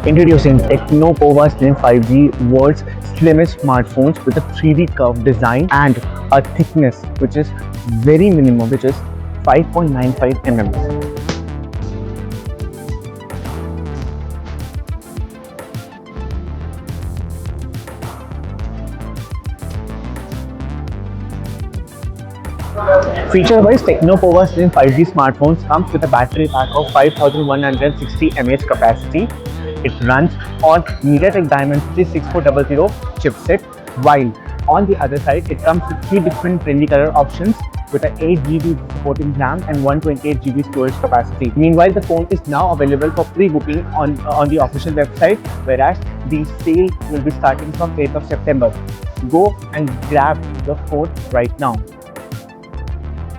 Introducing Tecno POVA Slim 5G, world's slimmest smartphones with a 3D curved design and a thickness which is very minimum, which is 5.95 mm. Feature-wise, Tecno POVA Slim 5G smartphones comes with a battery pack of 5160 mAh capacity. It runs on MediaTek Dimensity 6400 chipset, while on the other side, it comes with 3 different trendy color options with an 8GB supporting RAM and 128GB storage capacity. Meanwhile, the phone is now available for pre-booking on the official website, whereas the sale will be starting from 8th of September. Go and grab the phone right now.